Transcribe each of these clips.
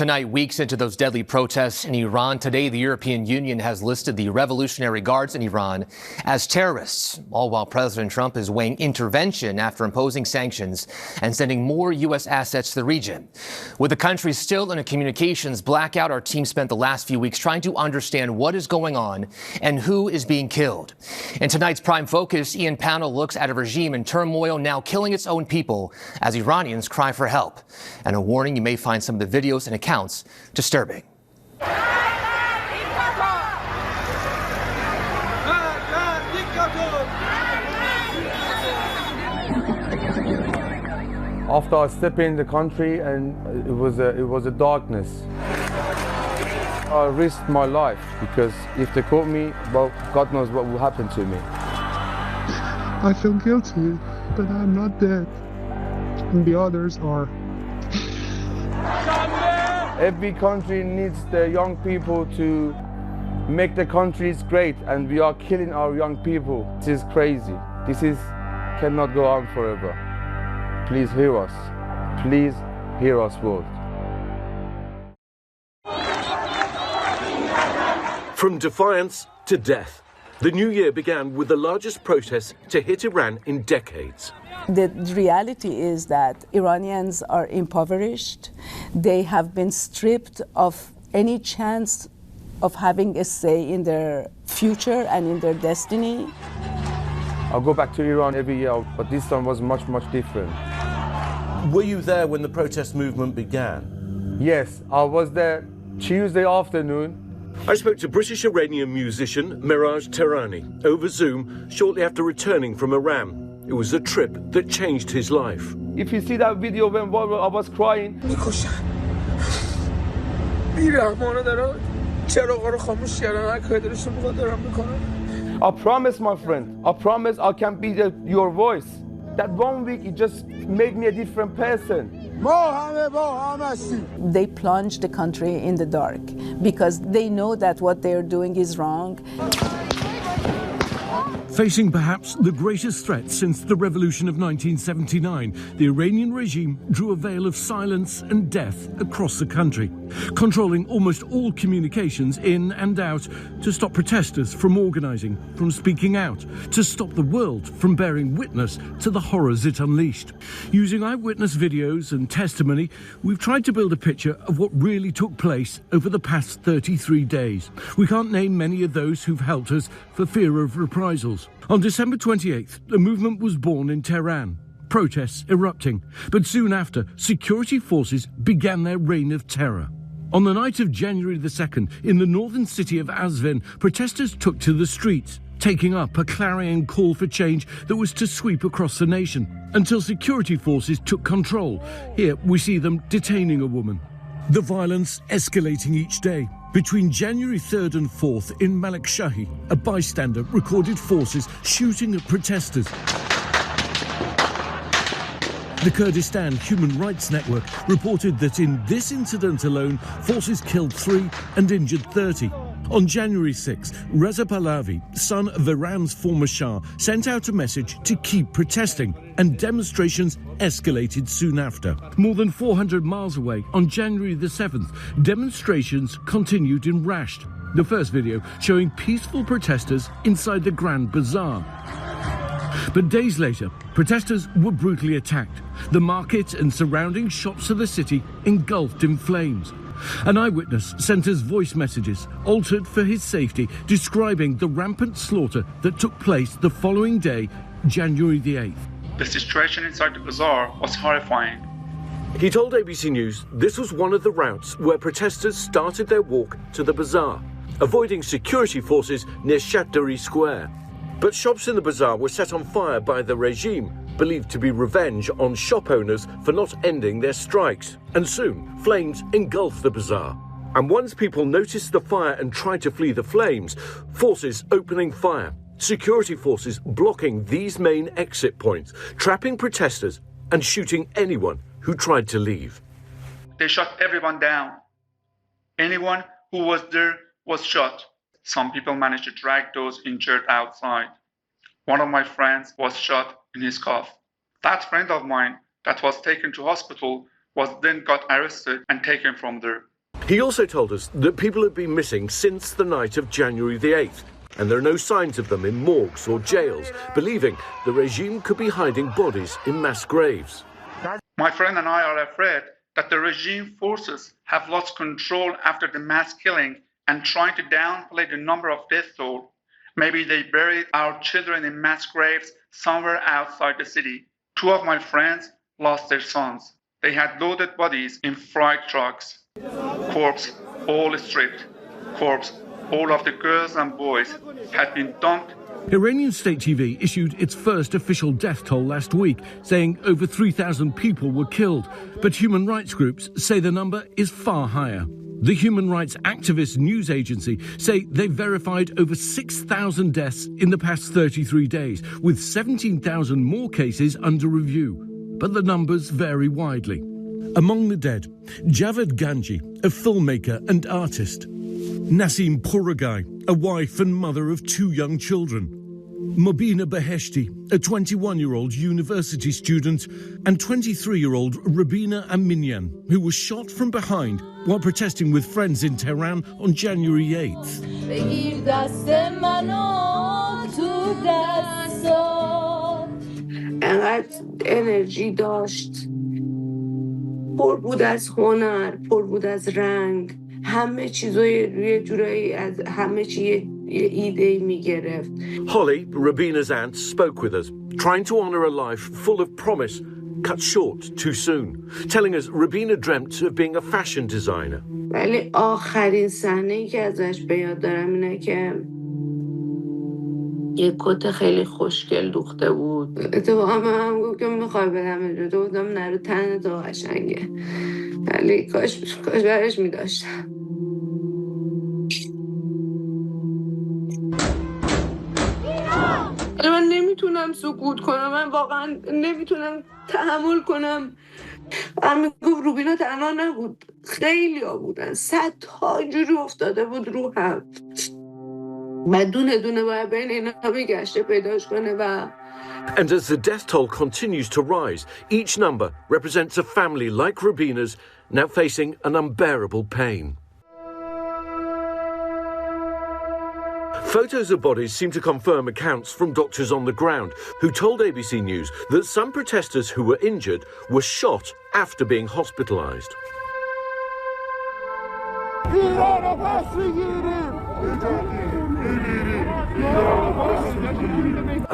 Tonight, weeks into those deadly protests in Iran, today the European Union has listed the Revolutionary Guards in Iran as terrorists, all while President Trump is weighing intervention after imposing sanctions and sending more U.S. assets to the region. With the country still in a communications blackout, our team spent the last few weeks trying to understand what is going on and who is being killed. In tonight's Prime Focus, Ian Pannell looks at a regime in turmoil now killing its own people as Iranians cry for help. And a warning, you may find some of the videos and accounts disturbing. After I stepped in the country, and it was a darkness. I risked my life because if they caught me, well, God knows what will happen to me. I feel guilty, but I'm not dead, and the others are. Every country needs the young people to make the countries great, and we are killing our young people. This is crazy. Cannot go on forever. Please hear us. Please hear us, world. From defiance to death, the new year began with the largest protests to hit Iran in decades. The reality is that Iranians are impoverished. They have been stripped of any chance of having a say in their future and in their destiny. I go back to Iran every year, but this time was much, much different. Were you there when the protest movement began? Yes, I was there Tuesday afternoon. I spoke to British Iranian musician Miraj Tehrani over Zoom shortly after returning from Iran. It was a trip that changed his life. If you see that video when I was crying, I promise, my friend, I promise I can be your voice. That 1 week, it just made me a different person. They plunge the country in the dark because they know that what they're doing is wrong. Facing perhaps the greatest threat since the revolution of 1979, the Iranian regime drew a veil of silence and death across the country, controlling almost all communications in and out to stop protesters from organizing, from speaking out, to stop the world from bearing witness to the horrors it unleashed. Using eyewitness videos and testimony, we've tried to build a picture of what really took place over the past 33 days. We can't name many of those who've helped us for fear of reprisals. On December 28th, a movement was born in Tehran, protests erupting. But soon after, security forces began their reign of terror. On the night of January the 2nd, in the northern city of Azvin, protesters took to the streets, taking up a clarion call for change that was to sweep across the nation, until security forces took control. Here we see them detaining a woman. The violence escalating each day. Between January 3rd and 4th in Malikshahi, a bystander recorded forces shooting at protesters. The Kurdistan Human Rights Network reported that in this incident alone, forces killed 3 and injured 30. On January 6, Reza Pahlavi, son of Iran's former Shah, sent out a message to keep protesting, and demonstrations escalated soon after. More than 400 miles away, on January the 7th, demonstrations continued in Rasht. The first video showing peaceful protesters inside the Grand Bazaar. But days later, protesters were brutally attacked. The market and surrounding shops of the city engulfed in flames. An eyewitness sent us voice messages, altered for his safety, describing the rampant slaughter that took place the following day, January the 8th. The situation inside the bazaar was horrifying. He told ABC News this was one of the routes where protesters started their walk to the bazaar, avoiding security forces near Shahdari Square. But shops in the bazaar were set on fire by the regime, believed to be revenge on shop owners for not ending their strikes. And soon, flames engulfed the bazaar. And once people noticed the fire and tried to flee the flames, forces opening fire, security forces blocking these main exit points, trapping protesters and shooting anyone who tried to leave. They shot everyone down. Anyone who was there was shot. Some people managed to drag those injured outside. One of my friends was shot in his cough. That friend of mine that was taken to hospital was then got arrested and taken from there. He also told us that people have been missing since the night of January the 8th, and there are no signs of them in morgues or jails, believing the regime could be hiding bodies in mass graves. My friend and I are afraid that the regime forces have lost control after the mass killing and trying to downplay the number of death toll. Maybe they buried our children in mass graves somewhere outside the city. 2 of my friends lost their sons. They had loaded bodies in freight trucks. Corpse all stripped. Corpse all of the girls and boys had been dumped. Iranian state TV issued its first official death toll last week, saying over 3,000 people were killed. But human rights groups say the number is far higher. The human rights activist news agency say they verified over 6,000 deaths in the past 33 days, with 17,000 more cases under review. But the numbers vary widely. Among the dead, Javed Ganji, a filmmaker and artist. Nasim Pouragay, a wife and mother of 2 young children. Mobina Beheshti, a 21-year-old university student, and 23-year-old Rabina Aminyan, who was shot from behind while protesting with friends in Tehran on January 8th. انقدر انرژی داشت، پر بود از هنر، پر بود از رنگ، همه چیزای یه جورایی از همه چی یه ایده میگرفت. Holly, Rabina's aunt, spoke with us, trying to honour a life full of promise, cut short too soon, telling us Rabina dreamt of being a fashion designer. ولی آخرین صحنه‌ای که ازش به یاد دارم اینه که یه کت خیلی خوشگل دوخته بود. اتفاقا من گفت که میخوای بدم اینجا، گفتم نرو تن تو قشنگه، ولی کاش برش میداشتم. من نمیتونم سکوت کنم، من واقعا نمیتونم تحمل کنم. من میگفت روبینا تنها نبود، خیلی ها بودن، 100 تا جوری افتاده بود رو هم. و دونه دونه باید بین اینا بگشته پیداش کنه و And as the death toll continues to rise, each number represents a family like Rabina's now facing an unbearable pain. Photos of bodies seem to confirm accounts from doctors on the ground who told ABC News that some protesters who were injured were shot after being hospitalised.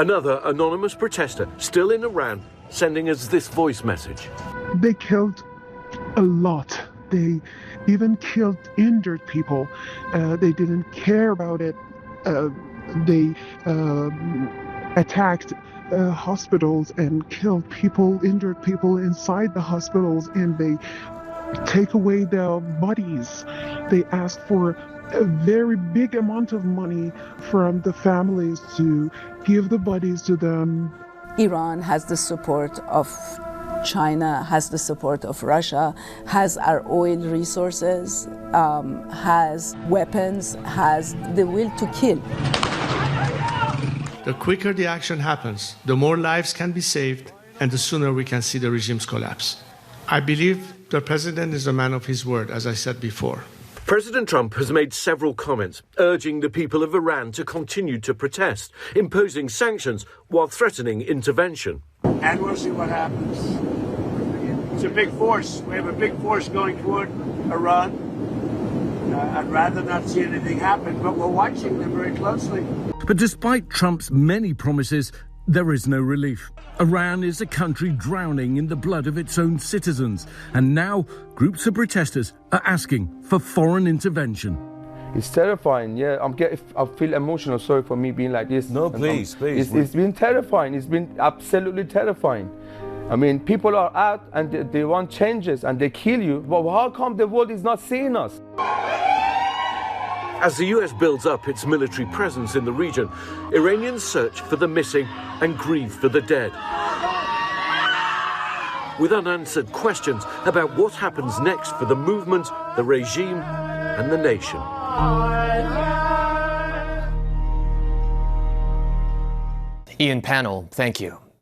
Another anonymous protester still in Iran sending us this voice message. They killed a lot. They even killed injured people. They didn't care about it. They attacked hospitals and killed people, injured people inside the hospitals, and they take away their bodies. They asked for a very big amount of money from the families to give the bodies to them. Iran has the support of China, has the support of Russia, has our oil resources, has weapons, has the will to kill. The quicker the action happens, the more lives can be saved, and the sooner we can see the regime's collapse. I believe the president is a man of his word, as I said before. President Trump has made several comments urging the people of Iran to continue to protest, imposing sanctions while threatening intervention. And we'll see what happens. It's a big force. We have a big force going toward Iran. I'd rather not see anything happen, but we're watching them very closely. But despite Trump's many promises, there is no relief. Iran is a country drowning in the blood of its own citizens, and now groups of protesters are asking for foreign intervention. It's terrifying. Yeah, I feel emotional. Sorry for me being like this. No, please. It's been terrifying. It's been absolutely terrifying. I mean, people are out and they want changes and they kill you. But how come the world is not seeing us? As the US builds up its military presence in the region, Iranians search for the missing and grieve for the dead, with unanswered questions about what happens next for the movement, the regime, and the nation. Ian Pannell, thank you.